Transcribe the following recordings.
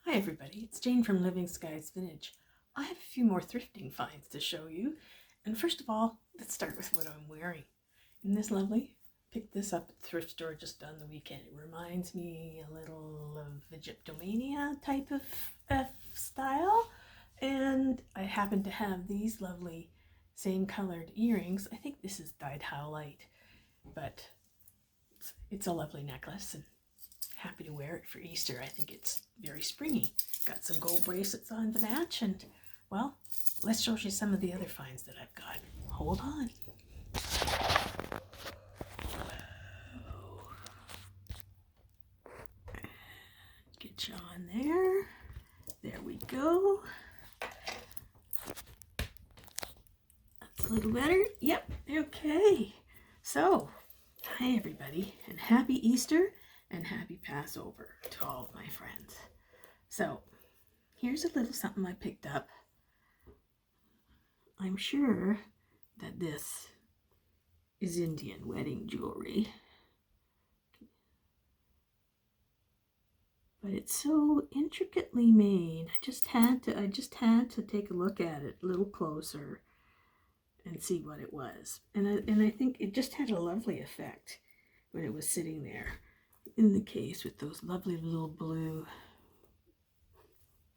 Hi everybody, it's Jane from Living Skies Vintage. I have a few more thrifting finds to show you. And first of all, let's start with what I'm wearing. Isn't this lovely? Picked this up at the thrift store just on the weekend. It reminds me a little of Egyptomania type of style. And I happen to have these lovely same colored earrings. I think this is dyed howlite, but it's a lovely necklace and happy to wear it for Easter. I think it's very springy. Got some gold bracelets on to match, and well, let's show you some of the other finds that I've got. Hold on. Get you on there. There we go. That's a little better. Yep, okay. So, hi everybody, and happy Easter and happy Passover to all of my friends. So, here's a little something I picked up. I'm sure that this is Indian wedding jewelry, but it's so intricately made. I just had to take a look at it a little closer and see what it was. And I think it just had a lovely effect when it was sitting there in the case with those lovely little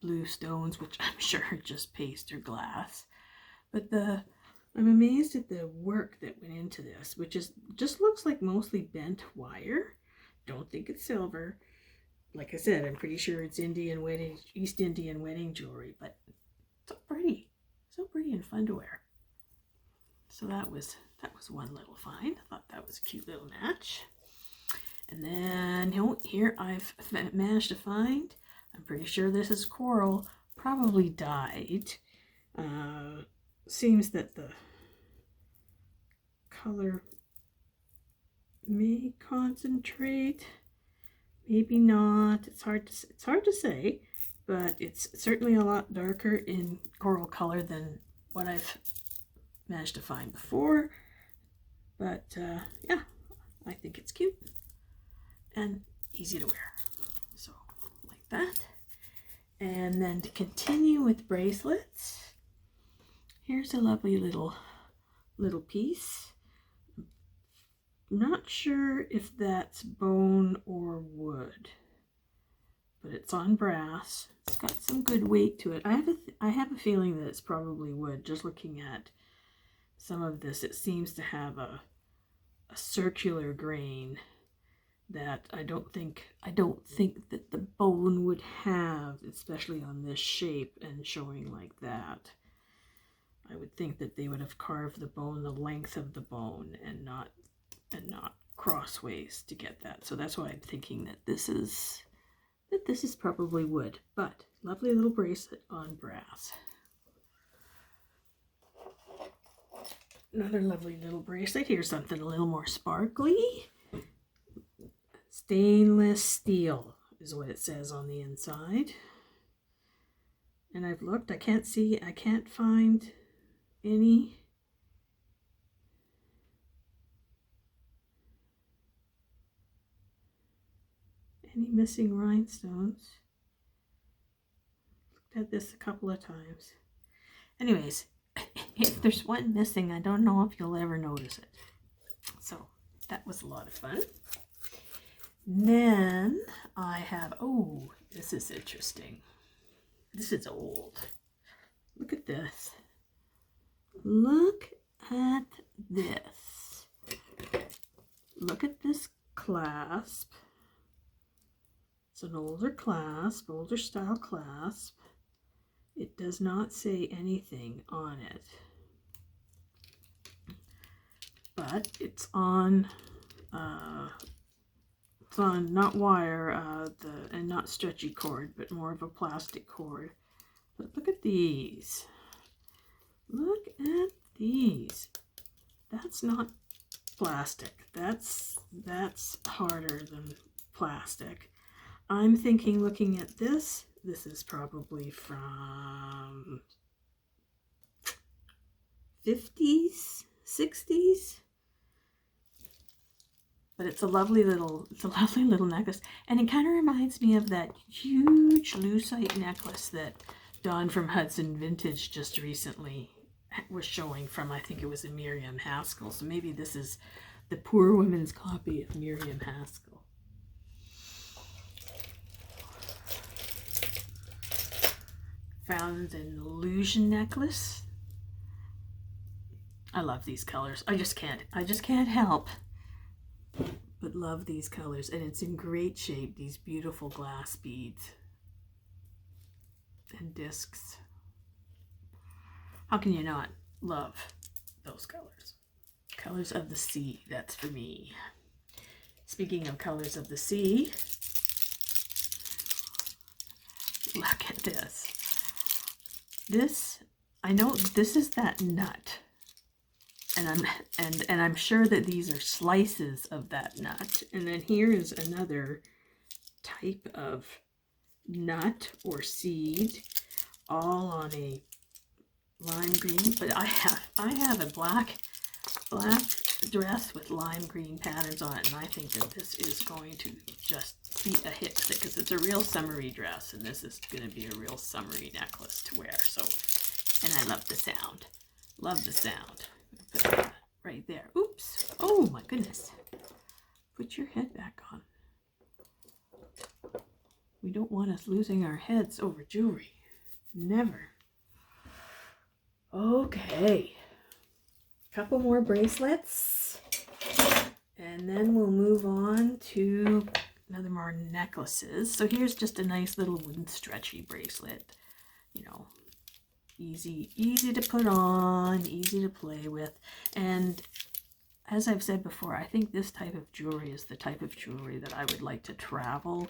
blue stones, which I'm sure are just paste or glass. But I'm amazed at the work that went into this, which just looks like mostly bent wire. Don't think it's silver. Like I said, I'm pretty sure it's East Indian wedding jewelry, but so pretty and fun to wear. So that was one little find. I thought that was a cute little match. And then here I've managed to find, I'm pretty sure this is coral, probably dyed. Seems that the color may concentrate, maybe not. It's hard to say, but it's certainly a lot darker in coral color than what I've managed to find before. But yeah, I think it's cute and easy to wear. So like that. And then to continue with bracelets, here's a lovely little piece. Not sure if that's bone or wood, but it's on brass. It's got some good weight to it. I have a feeling that it's probably wood. Just looking at some of this, it seems to have a circular grain that I don't think that the bone would have, especially on this shape and showing like that. I would think that they would have carved the bone the length of the bone and not crossways to get that. So that's why I'm thinking that this is probably wood. But lovely little bracelet on brass. Another lovely little bracelet. Here's something a little more sparkly. Stainless steel is what it says on the inside. And I've looked, I can't find any missing rhinestones. Looked at this a couple of times. Anyways, if there's one missing, I don't know if you'll ever notice it. So that was a lot of fun. Then I have, oh, this is interesting. This is old. Look at this. Look at this. Look at this clasp. It's an older clasp, older style clasp. It does not say anything on it. But it's on not wire and not stretchy cord, but more of a plastic cord. But look at these. Look at these. That's not plastic. That's harder than plastic. I'm thinking, looking at this is probably from 50s, 60s. But it's a lovely little necklace. And it kind of reminds me of that huge lucite necklace that Dawn from Hudson Vintage just recently was showing from, I think it was a Miriam Haskell. So maybe this is the poor woman's copy of Miriam Haskell. Found an illusion necklace. I love these colors. I just can't help but love these colors. And it's in great shape, these beautiful glass beads and discs. How can you not love those colors? Colors of the sea, that's for me. Speaking of colors of the sea, look at this. This, I know this is that nut. And I'm sure that these are slices of that nut. And then here is another type of nut or seed, all on a lime green. But I have a black dress with lime green patterns on it, and I think that this is going to just be a hit because it's a real summery dress, and this is going to be a real summery necklace to wear. So, and I love the sound. Love the sound. Put that right there. Oops. Oh my goodness. Put your head back on. We don't want us losing our heads over jewelry. Never. Okay. Couple more bracelets. And then we'll move on to another more necklaces. So here's just a nice little wooden stretchy bracelet. You know, easy to put on, easy to play with. And as I've said before, I think this type of jewelry is the type of jewelry that I would like to travel,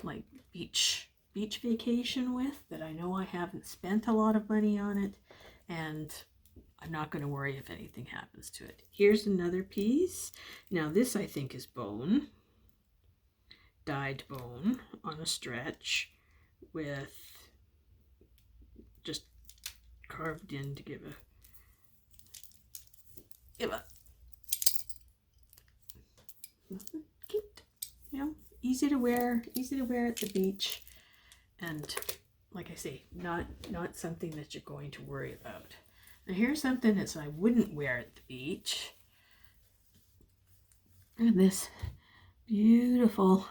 like beach vacation with, that I know I haven't spent a lot of money on it, and I'm not going to worry if anything happens to it. Here's another piece. Now this I think is bone, dyed bone on a stretch with just carved in to give a cute, you know, easy to wear at the beach, and like I say, not something that you're going to worry about. Now here's something that I wouldn't wear at the beach. And this beautiful,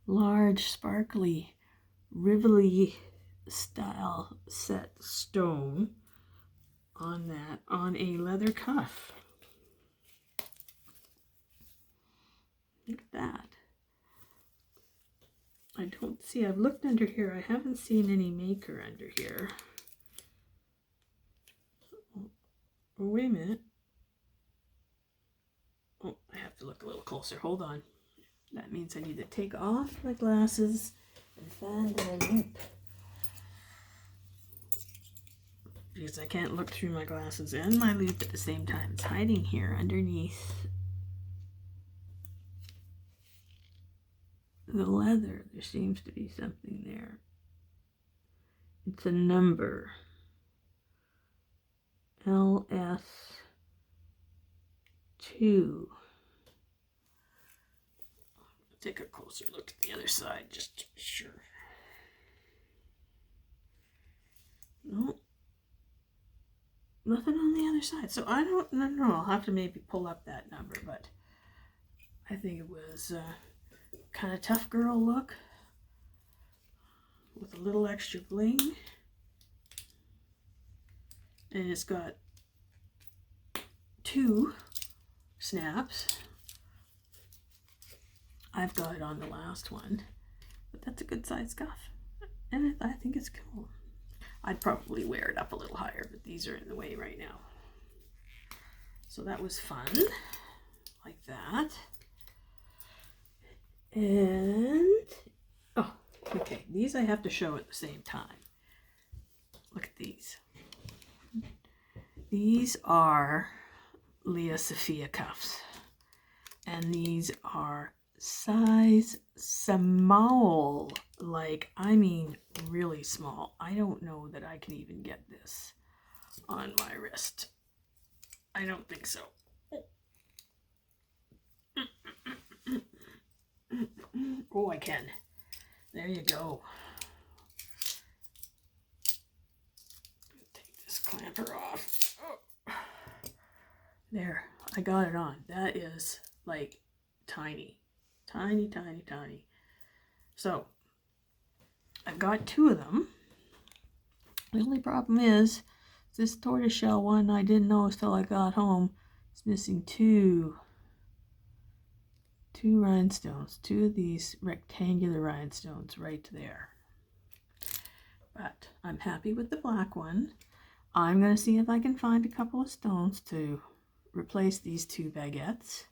large, sparkly, Rivoli style set stone on a leather cuff. Look at that. I've looked under here. I haven't seen any maker under here. Oh, wait a minute. Oh, I have to look a little closer. Hold on. That means I need to take off my glasses and find my loop, because I can't look through my glasses and my loop at the same time. It's hiding here underneath the leather. There seems to be something there. It's a number. LS2. Take a closer look at the other side just to be sure. No, nothing on the other side. So I don't know. I'll have to maybe pull up that number, but I think it was kind of tough girl look with a little extra bling. And it's got 2 snaps. I've got it on the last one, but that's a good size cuff, and I think it's cool. I'd probably wear it up a little higher, but these are in the way right now. So that was fun, like that. And, oh, okay, these I have to show at the same time. Look at these. These are Leah Sophia cuffs, and these are size small, like, I mean really small. I don't know that I can even get this on my wrist. I don't think so. Oh, I can. There you go. Take this clamper off. Oh. There, I got it on. That is like tiny. Tiny, tiny, tiny. So, I've got 2 of them. The only problem is, this tortoiseshell one I didn't notice till I got home. It's missing 2 rhinestones. 2 of these rectangular rhinestones right there. But I'm happy with the black one. I'm going to see if I can find a couple of stones to replace these 2 baguettes.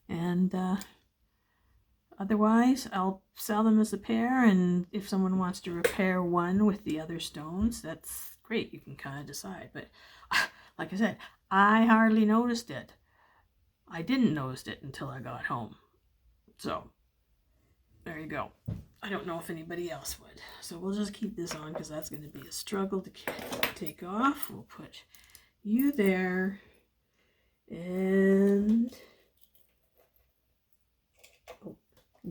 And otherwise, I'll sell them as a pair, and if someone wants to repair one with the other stones, that's great. You can kind of decide. But like I said, I hardly noticed it. I didn't notice it until I got home. So, there you go. I don't know if anybody else would. So we'll just keep this on because that's going to be a struggle to take off. We'll put you there. And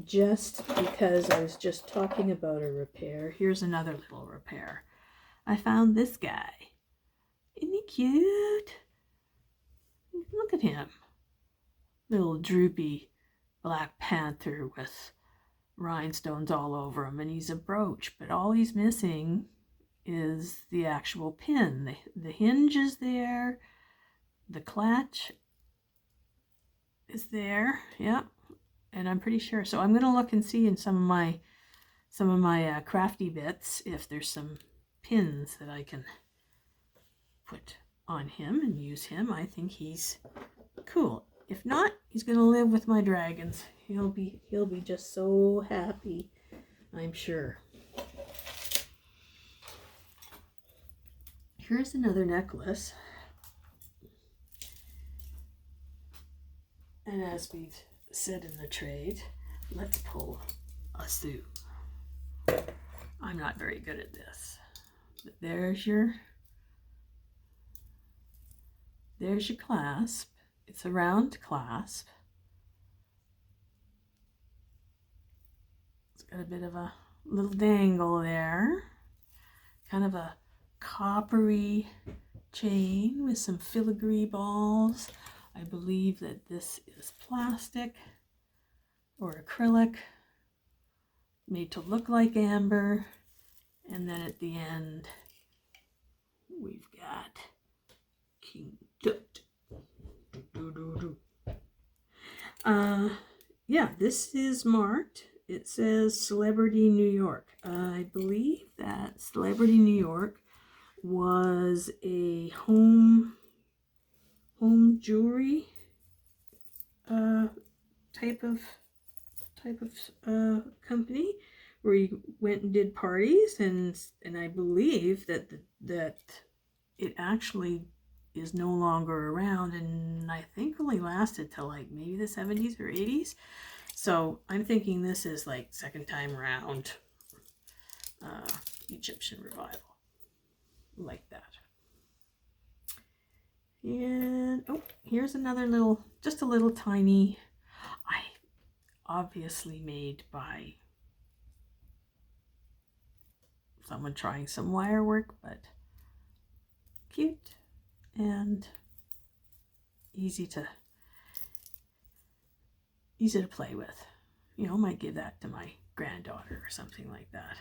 just because I was just talking about a repair, here's another little repair. I found this guy. Isn't he cute? Look at him. Little droopy Black Panther with rhinestones all over him, and he's a brooch, but all he's missing is the actual pin. The hinge is there, the clutch is there, yeah, and I'm pretty sure. So I'm gonna look and see in some of my crafty bits if there's some pins that I can put on him and use him. I think he's cool. If not, he's gonna live with my dragons. He'll be just so happy, I'm sure. Here's another necklace. And as we've said in the trade, let's pull a Sue. I'm not very good at this. But there's your clasp. It's a round clasp. It's got a bit of a little dangle there. Kind of a coppery chain with some filigree balls. I believe that this is plastic or acrylic, made to look like amber. And then at the end, we've got King Tut. Yeah, this is marked. It says Celebrity New York. I believe that Celebrity New York was a home jewelry type of company where you went and did parties, and I believe that it actually is no longer around, and I think only lasted till like maybe the 70s or 80s. So I'm thinking this is like second time around Egyptian revival, like that. And oh, here's another little, just a little tiny, obviously made by someone trying some wire work, but cute and easy to play with. You know, might give that to my granddaughter or something like that.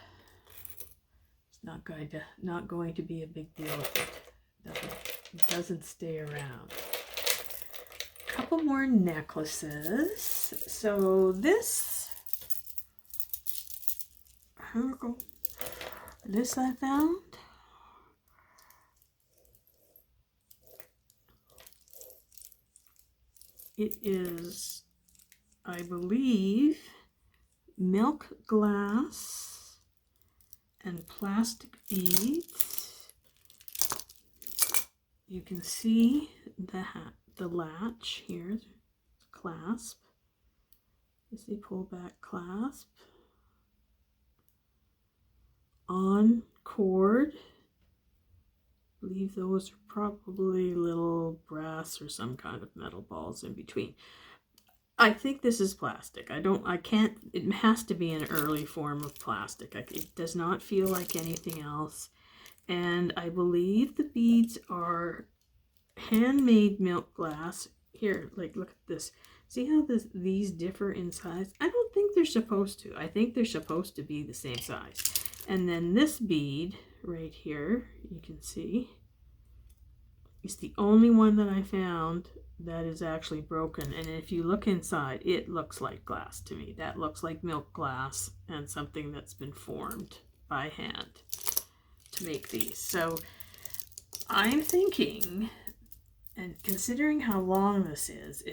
It's not going to be a big deal if it doesn't stay around. A couple more necklaces. So this I found. It is, I believe, milk glass and plastic beads. You can see the latch here, clasp. You see pull back clasp. On cord. I believe those are probably little brass or some kind of metal balls in between. I think this is plastic. It has to be an early form of plastic. It does not feel like anything else. And I believe the beads are handmade milk glass. Here, like, look at this. See how these differ in size? I don't think they're supposed to. I think they're supposed to be the same size. And then this bead right here, you can see, is the only one that I found that is actually broken. And if you look inside, it looks like glass to me. That looks like milk glass and something that's been formed by hand to make these. So I'm thinking, and considering how long this is,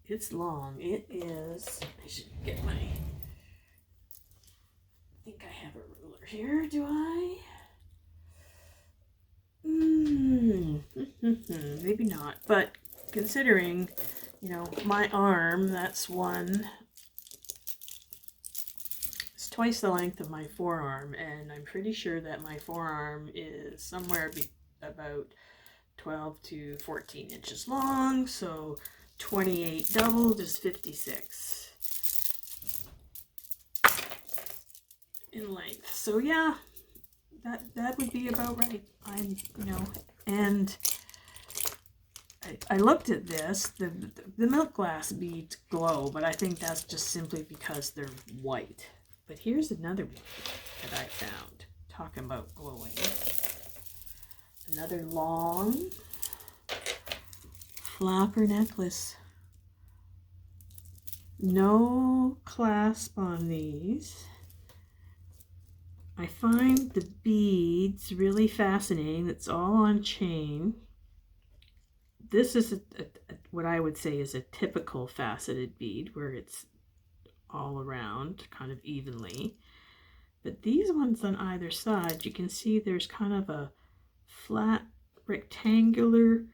it's long. It is, I should get my, I think I have a ruler here, do I? Maybe not, but considering, you know, my arm, that's it's twice the length of my forearm, and I'm pretty sure that my forearm is somewhere about 12 to 14 inches long, so 28 doubled is 56 in length. So yeah, that would be about right. And I looked at this. The milk glass beads glow, but I think that's just simply because they're white. But here's another one that I found, talking about glowing. Another long flapper necklace. No clasp on these. I find the beads really fascinating. It's all on chain. This is what I would say is a typical faceted bead, where it's all around kind of evenly. But these ones on either side, you can see there's kind of a flat rectangular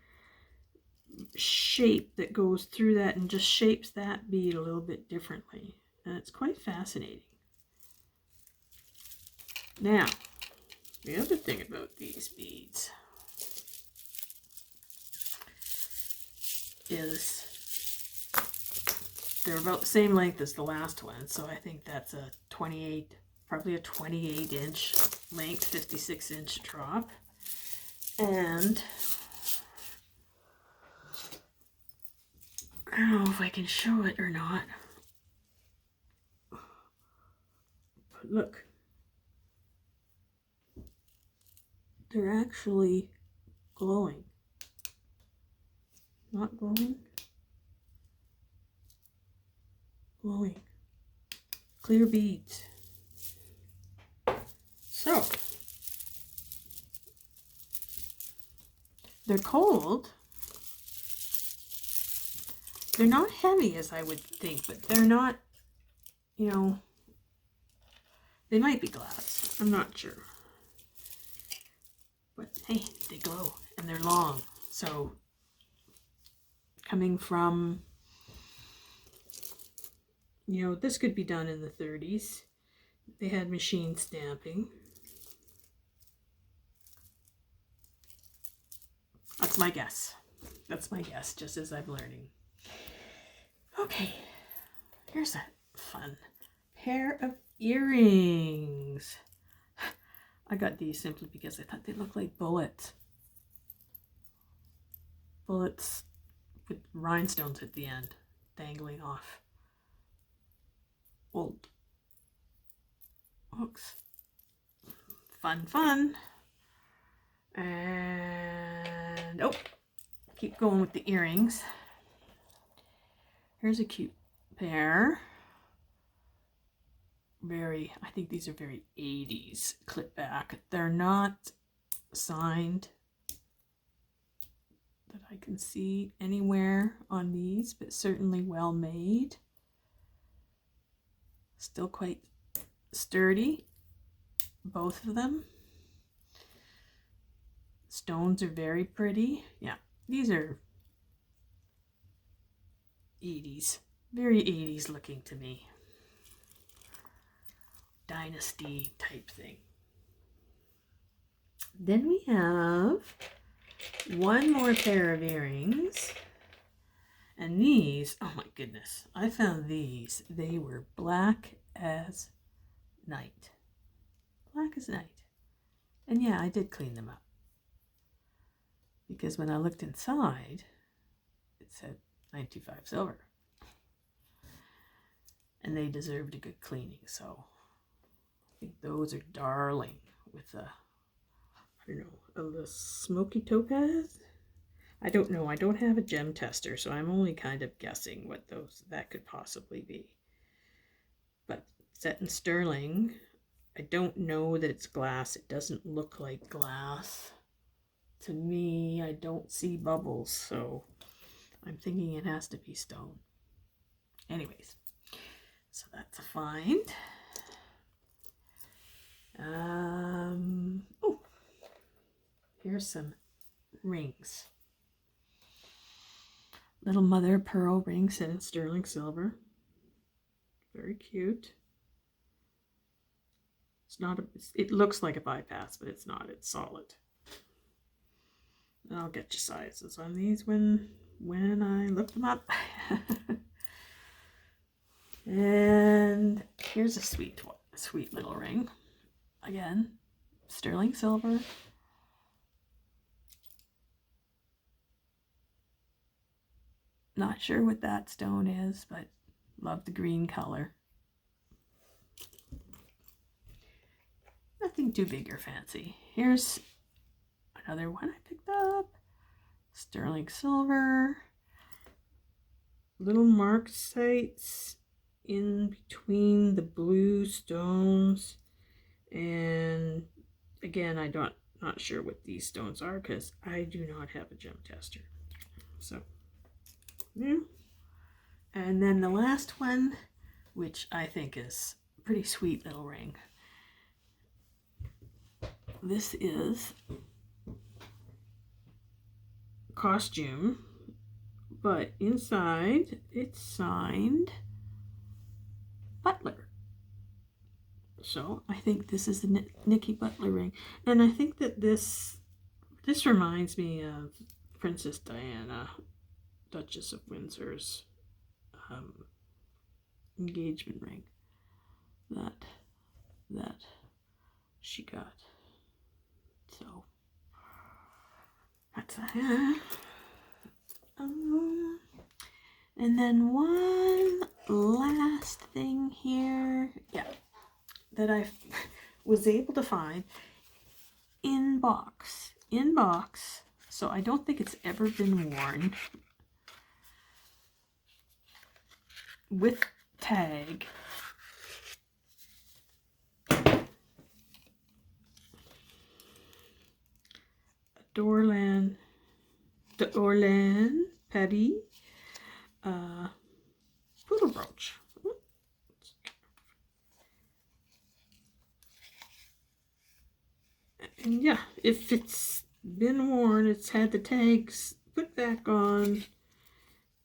shape that goes through that and just shapes that bead a little bit differently. And it's quite fascinating. Now, the other thing about these beads is they're about the same length as the last one, so I think that's a 28, probably a 28 inch length, 56 inch drop. And I don't know if I can show it or not, but look, they're actually glowing. Not glowing. Glowing. Clear beads. So, they're cold. They're not heavy as I would think, but they're not, you know, they might be glass. I'm not sure. But hey, they glow and they're long. So coming from, you know, this could be done in the 30s. They had machine stamping. That's my guess. That's my guess, just as I'm learning. Okay, here's a fun pair of earrings. I got these simply because I thought they looked like bullets. Bullets with rhinestones at the end, dangling off old hooks. Fun, fun. And, oh, keep going with the earrings. Here's a cute pair. I think these are very 80s clip back. They're not signed that I can see anywhere on these, but certainly well made. Still quite sturdy, both of them. Stones are very pretty. Yeah, these are 80s, very 80s looking to me. Dynasty type thing. Then we have one more pair of earrings, And these, oh my goodness, I found these. They were black as night. Black as night. And yeah, I did clean them up. Because when I looked inside, it said 925 silver. And they deserved a good cleaning, so I think those are darling with a, I don't know, a smoky topaz. I don't know. I don't have a gem tester, so I'm only kind of guessing what that could possibly be. But set in sterling, I don't know that it's glass. It doesn't look like glass. To me, I don't see bubbles, so I'm thinking it has to be stone. Anyways, so that's a find. Oh, here's some rings. Little mother of pearl ring set in sterling silver. Very cute. It's not it looks like a bypass, but it's not. It's solid. I'll get you sizes on these when I look them up. And here's a sweet little ring. Again, sterling silver. Not sure what that stone is, but love the green color. Nothing too big or fancy. Here's another one I picked up. Sterling silver. Little marked sites in between the blue stones. And again, not sure what these stones are because I do not have a gem tester. So, yeah. And then the last one, which I think is a pretty sweet little ring. This is costume, but inside it's signed Butler. So I think this is the Nikki Butler ring, and I think that this reminds me of Princess Diana, Duchess of Windsor's engagement ring that she got. So that's that. And then one last thing here, that I was able to find in box. So I don't think it's ever been worn. With tag. D'Orlan Petty Poodle Brooch. And yeah, if it's been worn, it's had the tags put back on,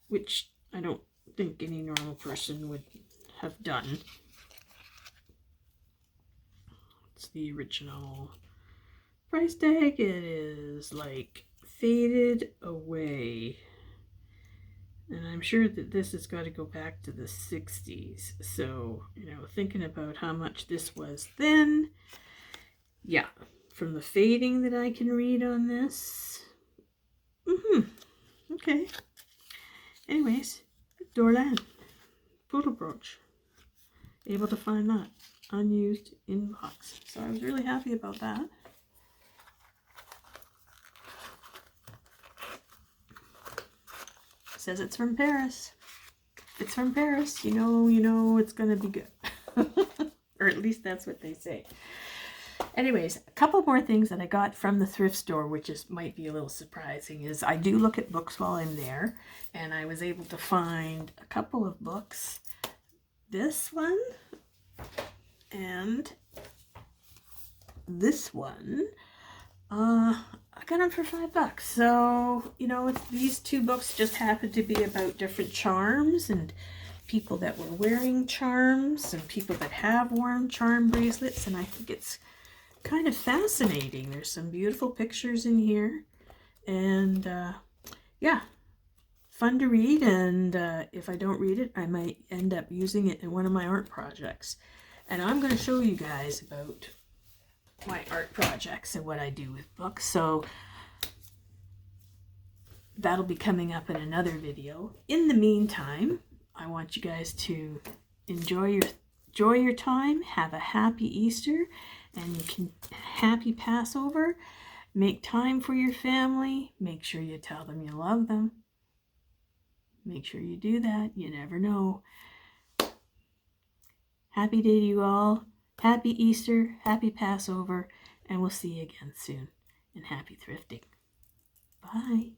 which I don't think any normal person would have done. It's the original price tag. It is like faded away, and I'm sure that this has got to go back to the 60s. So, thinking about how much this was then, yeah, from the fading that I can read on this, okay. Anyways, D'Orlan Poodle Brooch, able to find that unused in box, so I was really happy about that. Says it's from Paris. It's from Paris. You know it's gonna be good. Or at least that's what they say. Anyways, a couple more things that I got from the thrift store, which might be a little surprising, is I do look at books while I'm there, and I was able to find a couple of books. This one and this one. I got them for $5. So, these two books just happen to be about different charms and people that were wearing charms and people that have worn charm bracelets. And I think it's kind of fascinating. There's some beautiful pictures in here. And, yeah. fun to read, and if I don't read it, I might end up using it in one of my art projects. And I'm going to show you guys about my art projects and what I do with books. So that'll be coming up in another video. In the meantime, I want you guys to enjoy your time, have a happy Easter, and happy Passover. Make time for your family. Make sure you tell them you love them. Make sure you do that. You never know. Happy day to you all. Happy Easter, happy Passover, and we'll see you again soon. And happy thrifting. Bye.